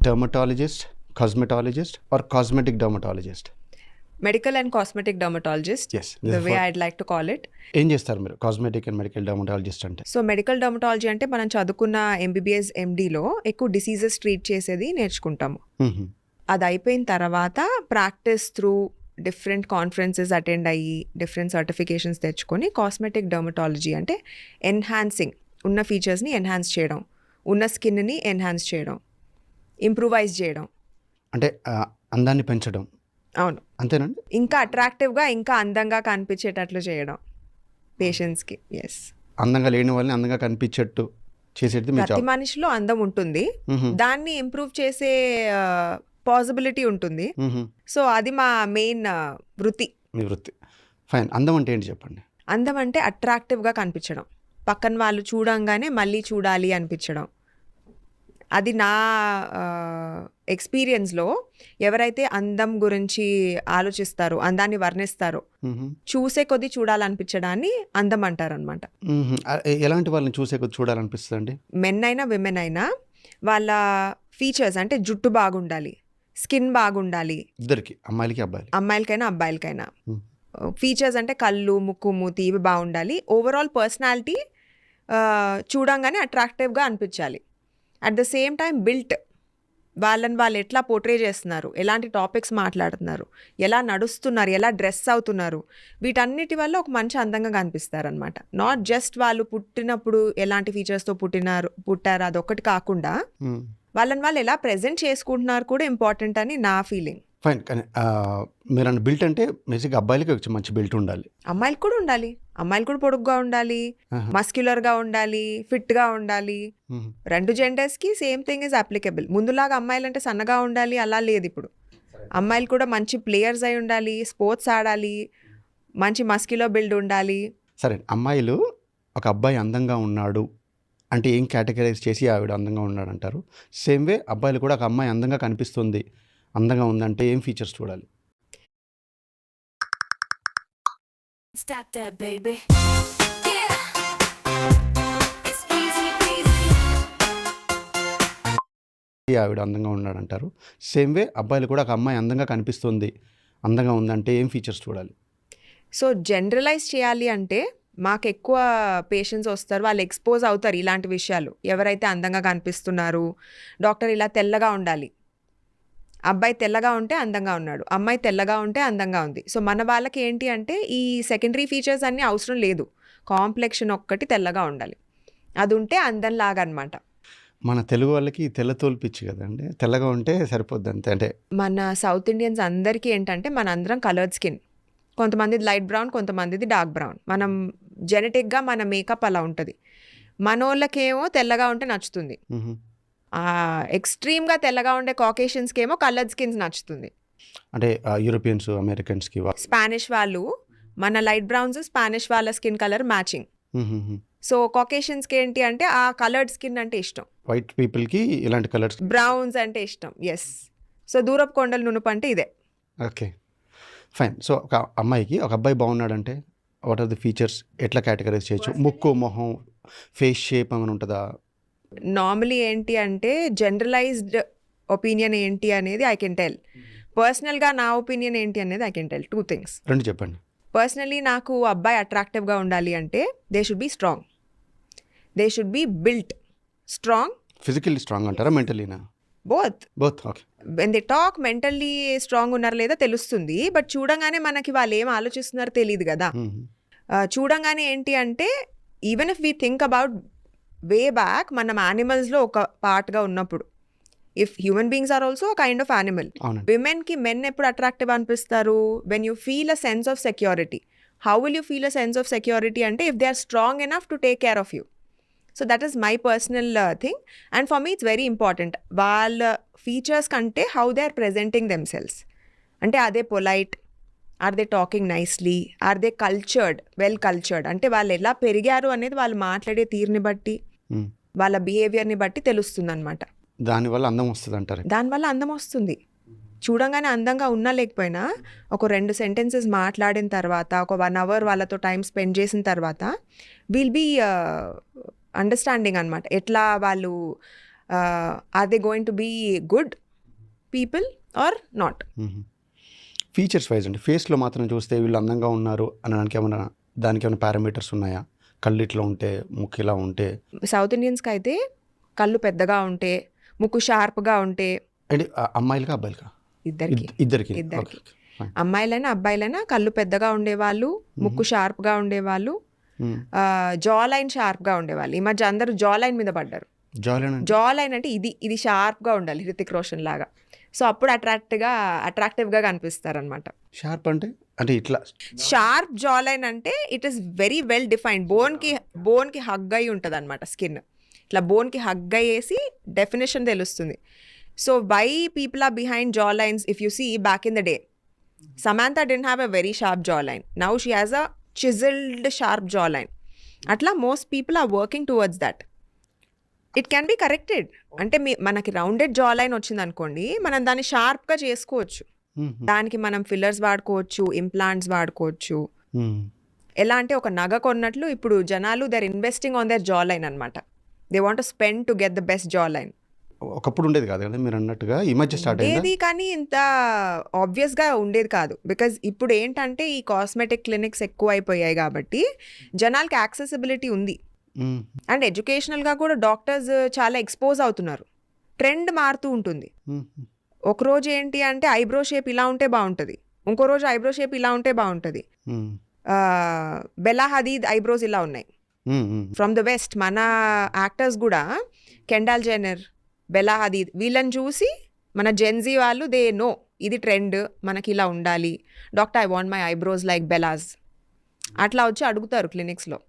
Dermatologist, cosmetologist or cosmetic dermatologist? Medical and cosmetic dermatologist, yes. The way I'd like to call it. ఏం చేస్తారు మీరు cosmetic and medical dermatologist అంటే? So medical dermatology అంటే మనం చదువుకున్న MBBS ఎండీలో ఎక్కువ diseases treat చేసేది నేర్చుకుంటాము. అది అయిపోయిన తర్వాత practice through different conferences attend అయ్యి డిఫరెంట్ సర్టిఫికేషన్స్ తెచ్చుకొని కాస్మెటిక్ డర్మటాలజీ అంటే ఎన్హాన్సింగ్, ఉన్న ఫీచర్స్ని ఎన్హాన్స్ చేయడం, ఉన్న స్కిన్ని ఎన్హాన్స్ చేయడం, ఇంప్రూవైజ్ చేయడం, అంటే అందాన్ని పెంచడం. అవును, అంతేనండి. ఇంకా అట్రాక్టివ్గా ఇంకా అందంగా కనిపించేటట్లు చేయడం పేషెంట్స్కి. ఎస్, అందంగా లేని వాళ్ళని అందంగా కనిపించేట్టు చేసేది మీ ప్రతి జాబ్. మనిషిలో అందం ఉంటుంది, దాన్ని ఇంప్రూవ్ చేసే పాసిబిలిటీ ఉంటుంది. సో అది మా మెయిన్ వృత్తి. మీ వృత్తి. ఫైన్. అందం అంటే ఏంటి చెప్పండి? అందం అంటే అట్రాక్టివ్గా కనిపించడం, పక్కన వాళ్ళు చూడంగానే మళ్ళీ చూడాలి అనిపించడం. అది నా ఎక్స్పీరియన్స్లో ఎవరైతే అందం గురించి ఆలోచిస్తారో, అందాన్ని వర్ణిస్తారో, చూసే కొద్దీ చూడాలనిపించడాన్ని అందం అంటారనమాట. ఎలాంటి వాళ్ళని చూసే కొద్ది చూడాలనిపిస్తుంది అండి? మెన్ అయినా విమెన్ అయినా వాళ్ళ ఫీచర్స్ అంటే జుట్టు బాగుండాలి, స్కిన్ బాగుండాలి. ఇద్దరికి, అమ్మాయిలకి అబ్బాయిలకి, అమ్మాయిలకైనా అబ్బాయిలకైనా. ఫీచర్స్ అంటే కళ్ళు, ముక్కు, మూతి ఇవి బాగుండాలి. ఓవరాల్ పర్సనాలిటీ చూడంగానే అట్రాక్టివ్గా అనిపించాలి. At the same time built, వాళ్ళని వాళ్ళు ఎట్లా పోర్ట్రే చేస్తున్నారు, ఎలాంటి టాపిక్స్ మాట్లాడుతున్నారు, ఎలా నడుస్తున్నారు, ఎలా డ్రెస్ అవుతున్నారు, వీటన్నిటి వల్ల ఒక మంచి అందంగా కనిపిస్తారనమాట. నాట్ జస్ట్ వాళ్ళు పుట్టినప్పుడు ఎలాంటి ఫీచర్స్తో పుట్టారు అదొక్కటి కాకుండా వాళ్ళని వాళ్ళు ఎలా ప్రెజెంట్ చేసుకుంటున్నారు కూడా ఇంపార్టెంట్ అని నా ఫీలింగ్. ఫైన్. కానీ మీరు అన్న బిల్ట్ అంటే బేసిక్గా అబ్బాయిలకి మంచి బిల్ట్ ఉండాలి, అమ్మాయిలు కూడా ఉండాలి. అమ్మాయిలు కూడా పొడుగ్గా ఉండాలి, మస్క్యులర్గా ఉండాలి, ఫిట్గా ఉండాలి. రెండు జెండర్స్కి సేమ్ థింగ్ ఈజ్ అప్లికబుల్. ముందులాగా అమ్మాయిలు అంటే సన్నగా ఉండాలి అలా లేదు ఇప్పుడు. అమ్మాయిలు కూడా మంచి ప్లేయర్స్ అయి ఉండాలి, స్పోర్ట్స్ ఆడాలి, మంచి మస్క్యులర్ బిల్డ్ ఉండాలి. సరే, అమ్మాయిలు ఒక అబ్బాయి అందంగా ఉన్నాడు అంటే ఏం కేటగరైజ్ చేసి ఆవిడ అందంగా ఉన్నాడు అంటారు? సేమ్ వే అబ్బాయిలు కూడా ఒక అమ్మాయి అందంగా కనిపిస్తుంది, అందంగా ఉందంటే ఏం ఫీచర్స్ చూడాలి? Stop that, baby. Yeah. It's easy peasy. ఆవిడ అందంగా ఉన్నాడు అంటారు. సేమ్ వే అబ్బాయిలు కూడా ఒక అమ్మాయి అందంగా కనిపిస్తుంది, అందంగా ఉందంటే ఏం ఫీచర్స్ చూడాలి? సో జనరలైజ్ చేయాలి అంటే మాకు ఎక్కువ పేషెంట్స్ వస్తారు, వాళ్ళు ఎక్స్పోజ్ అవుతారు ఇలాంటి విషయాలు. ఎవరైతే అందంగా కనిపిస్తున్నారు, డాక్టర్ ఇలా తెల్లగా ఉండాలి, అబ్బాయి తెల్లగా ఉంటే అందంగా ఉన్నాడు, అమ్మాయి తెల్లగా ఉంటే అందంగా ఉంది. సో మన వాళ్ళకి ఏంటి అంటే ఈ సెకండరీ ఫీచర్స్ అన్నీ అవసరం లేదు, కాంప్లెక్షన్ ఒక్కటి తెల్లగా ఉండాలి, అది ఉంటే అందంలాగా అనమాట. మన తెలుగు వాళ్ళకి తెల్లతోలు పిచ్చి కదండి, తెల్లగా ఉంటే సరిపోద్ది అంతే. అంటే మన సౌత్ ఇండియన్స్ అందరికీ ఏంటంటే మన అందరం కలర్డ్ స్కిన్, కొంతమందిది లైట్ బ్రౌన్, కొంతమందిది డార్క్ బ్రౌన్. మనం జెనెటిక్గా మన మేకప్ అలా ఉంటుంది. మనోళ్ళకేమో తెల్లగా ఉంటే నచ్చుతుంది, ఎక్స్ట్రీమ్గా తెల్లగా ఉండే కాకేషియన్స్కి ఏమో కలర్డ్ స్కిన్స్ నచ్చుతుంది. అంటే యూరోపియన్స్, అమెరికన్స్కి, స్పానిష్ వాళ్ళు, మన లైట్ బ్రౌన్స్ స్పానిష్ వాళ్ళ స్కిన్ కలర్ మ్యాచింగ్. సో కాకేషియన్స్కి ఏంటి అంటే ఆ కలర్డ్ స్కిన్ అంటే ఇష్టం, వైట్ పీపుల్కి ఇలాంటి కలర్స్, బ్రౌన్స్ అంటే ఇష్టం. ఎస్. సో దూరపు కొండలు నునుపు అంటే ఇదే. Okay, fine. సో ఒక అమ్మాయికి ఒక అబ్బాయి బాగున్నాడంటే వాట్ ఆర్ ది ఫీచర్స్, ఎట్లా కేటగరైజ్ చేయొచ్చు? ముక్కు, మొహం, ఫేస్ షేప్ ఏమైనా ఉంటుందా? నార్మలీ ఏంటి అంటే జనరలైజ్డ్ ఒపీనియన్ ఏంటి అనేది ఐ కెన్ టెల్. పర్సనల్గా నా ఒపీనియన్ ఏంటి అనేది ఐ కెన్ టెల్. 2 things. రెండు చెప్పండి. పర్సనలీ నాకు అబ్బాయి అట్రాక్టివ్గా ఉండాలి అంటే they should be strong, they should be built strong. Physically strong అంటారా, మెంటలీనా? Both. Okay. When they talk mentally strong ఉన్నారా లేదా తెలుస్తుంది, బట్ చూడంగానే మనకి వాళ్ళు ఏం ఆలోచిస్తున్నారో తెలియదు కదా. చూడంగానే ఏంటి అంటే even if we think about way back, మనం యానిమల్స్లో ఒక పార్ట్గా ఉన్నప్పుడు, if human beings are also kind of animal. విమెన్కి మెన్ ఎప్పుడు అట్రాక్టివ్ అనిపిస్తారు? When you feel a sense of security. How will you feel a sense of security అంటే if they are strong enough to take care of you. So that is my personal thing and for me it's very important. వాళ్ళ features కంటే how they are presenting themselves. అంటే అదే polite, are they talking nicely, are they cultured, well cultured. అంటే వాళ్ళు ఎలా పెరిగారు అనేది వాళ్ళు మాట్లాడే తీరుని బట్టి, వాళ్ళ బిహేవియర్ని బట్టి తెలుస్తుంది అనమాట. దానివల్ల అందం వస్తుంది అంటారు. దానివల్ల అందం వస్తుంది. చూడంగానే అందంగా ఉన్నా లేకపోయినా ఒక 2 sentences మాట్లాడిన తర్వాత, ఒక 1 hour వాళ్ళతో టైం స్పెండ్ చేసిన తర్వాత విల్ బీ అండర్స్టాండింగ్ అనమాట. ఎట్లా వాళ్ళు are they going to be good people or not. Features wise అండి, ఫేస్లో మాత్రం చూస్తే వీళ్ళు అందంగా ఉన్నారు అనడానికి దానికి ఏమైనా పారామీటర్స్ ఉన్నాయా? కళ్ళు ఇట్లా ఉంటే, ముక్కు ఇలా ఉంటే. సౌత్ ఇండియన్స్కి అయితే కళ్ళు పెద్దగా ఉంటే, ముక్కు షార్ప్గా ఉంటే, అంటే అమ్మాయిలకా అబ్బాయిలకా? ఇద్దరికి ఇద్దరికి. ఇద్దరికి అమ్మాయిలైనా అబ్బాయిలైనా కళ్ళు పెద్దగా ఉండేవాళ్ళు, ముక్కు షార్ప్గా ఉండేవాళ్ళు, జా లైన్ షార్ప్గా ఉండేవాళ్ళు. ఈ మధ్య అందరూ జా లైన్ మీద పడ్డారు. జా లైన్ అంటే ఇది షార్ప్గా ఉండాలి, హృతిక్ రోషన్ లాగా. సో అప్పుడు అట్రాక్టివ్గా కనిపిస్తారు అనమాట. షార్ప్ అంటే ఇట్లా షార్ప్ జా లైన్ అంటే it is very well defined. బోన్కి హగ్ అయి ఉంటుంది అనమాట స్కిన్. ఇట్లా బోన్కి హగ్ అయ్యేసి డెఫినేషన్ తెలుస్తుంది. So why people are behind jaw lines, if you see back in the day, Samantha didn't have a very sharp jawline. Now she has a chiseled sharp jawline. Atla most people are working towards that. It can be corrected. అంటే మనకి rounded jawline వచ్చింది అనుకోండి, మనం దాన్ని షార్ప్గా చేసుకోవచ్చు. దానికి మనం ఫిల్లర్స్ వాడుకోవచ్చు, ఇంప్లాంట్స్ వాడుకోవచ్చు. ఎలా అంటే ఒక నగ కొన్నట్లు ఇప్పుడు జనాలు they are investing on their jawline అనమాట. They want to spend to get the best jawline. ఒకప్పుడు ఉండేది కాదు కదా మీరు అన్నట్టుగా, ఈ మధ్య స్టార్ట్ ఉండేది కానీ ఇంత ఆబ్వియస్గా ఉండేది కాదు. బికాజ్ ఇప్పుడు ఏంటంటే ఈ కాస్మెటిక్ క్లినిక్స్ ఎక్కువ అయిపోయాయి కాబట్టి జనాలకి యాక్సెసిబిలిటీ ఉంది. అండ్ ఎడ్యుకేషనల్గా కూడా డాక్టర్స్ చాలా ఎక్స్పోజ్ అవుతున్నారు. ట్రెండ్ మారుతూ ఉంటుంది. ఒకరోజు ఏంటి అంటే ఐబ్రో షేప్ ఇలా ఉంటే బాగుంటుంది, ఇంకో రోజు ఐబ్రో షేప్ ఇలా ఉంటే బాగుంటుంది. బెల్లా హదీద్ ఐబ్రోస్ ఇలా ఉన్నాయి ఫ్రమ్ ద వెస్ట్. మన యాక్టర్స్ కూడా కెండాల్ జెన్నర్, బెల్లా హదీద్ వీళ్ళని చూసి మన జెన్జీ వాళ్ళు దే నో ఇది ట్రెండ్, మనకి ఇలా ఉండాలి, doctor I want my eyebrows like Bella's. అట్లా వచ్చి అడుగుతారు క్లినిక్స్లో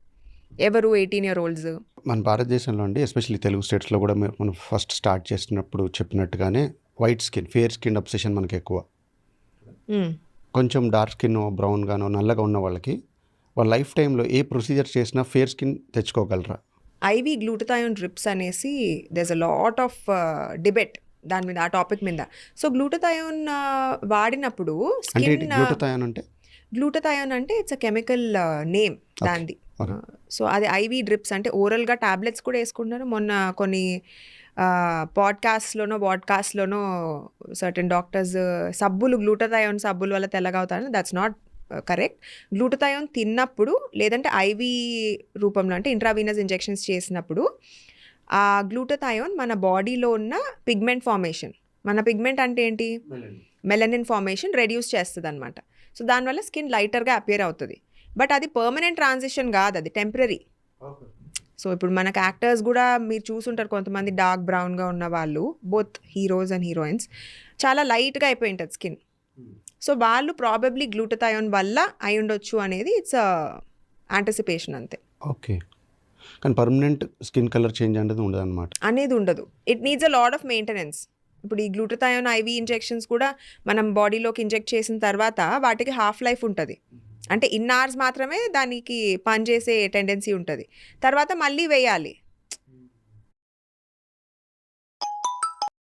ఎవరు 18-year-olds. మన భారతదేశంలో అండి, ఎస్పెషల్లీ తెలుగు స్టేట్స్లో కూడా మనం ఫస్ట్ స్టార్ట్ చేసినప్పుడు చెప్పినట్టుగానే white skin, fair skin obsession మనకి ఎక్కువ. కొంచెం డార్క్ స్కిన్, బ్రౌన్ గానో నల్లగా ఉన్న వాళ్ళకి వాళ్ళ లైఫ్ టైంలో ఏ ప్రొసీజర్ చేసినా ఫేర్ స్కిన్ తెచ్చుకోగలరా? ఐవీ గ్లూటథయోన్ డ్రిప్స్ అనేసి there's a lot of debate దాని మీద, ఆ టాపిక్ మీద. సో గ్లూటథయోన్ వాడినప్పుడు గ్లూటథయోన్ అంటే ఇట్స్ అ కెమికల్ నేమ్ దానిది. సో అది ఐవీ డ్రిప్స్ అంటే ఓరల్గా టాబ్లెట్స్ కూడా వేసుకుంటున్నారు. మొన్న కొన్ని వాడ్కాస్ట్లోనో సర్టెన్ డాక్టర్స్ సబ్బులు, గ్లూటథయోన్ సబ్బులు వల్ల తెల్లగా అవుతారని, దట్స్ నాట్ కరెక్ట్. గ్లూటథయోన్ తిన్నప్పుడు లేదంటే ఐవీ రూపంలో అంటే ఇంట్రావీనస్ ఇంజెక్షన్స్ చేసినప్పుడు ఆ గ్లూటథయోన్ మన బాడీలో ఉన్న పిగ్మెంట్ ఫార్మేషన్, మన పిగ్మెంట్ అంటే ఏంటి, మెలనిన్ ఫార్మేషన్ రెడ్యూస్ చేస్తుంది అనమాట. సో దానివల్ల స్కిన్ లైటర్గా అపియర్ అవుతుంది. బట్ అది పర్మనెంట్ ట్రాన్సిషన్ కాదు, అది టెంపరీ. సో ఇప్పుడు మనకు యాక్టర్స్ కూడా మీరు చూసుంటారు, కొంతమంది డార్క్ బ్రౌన్గా ఉన్న వాళ్ళు, బోత్ హీరోస్ అండ్ హీరోయిన్స్, చాలా లైట్గా అయిపోయి ఉంటుంది స్కిన్. సో వాళ్ళు ప్రాబబ్లీ గ్లూటథయోన్ వల్ల అయి ఉండొచ్చు అనేది ఇట్స్ యాంటిసిపేషన్ అంతే. ఓకే, కానీ పర్మనెంట్ స్కిన్ కలర్ చేంజ్ అనేది ఉండదు అనమాట. It needs a lot of maintenance. ఇప్పుడు ఈ గ్లూటథయోన్ ఐవీ ఇంజెక్షన్స్ కూడా మనం బాడీలోకి ఇంజెక్ట్ చేసిన తర్వాత వాటికి హాఫ్ లైఫ్ ఉంటుంది. అంటే ఇన్ అవర్స్ మాత్రమే దానికి పనిచేసే టెండెన్సీ ఉంటుంది, తర్వాత మళ్ళీ వేయాలి.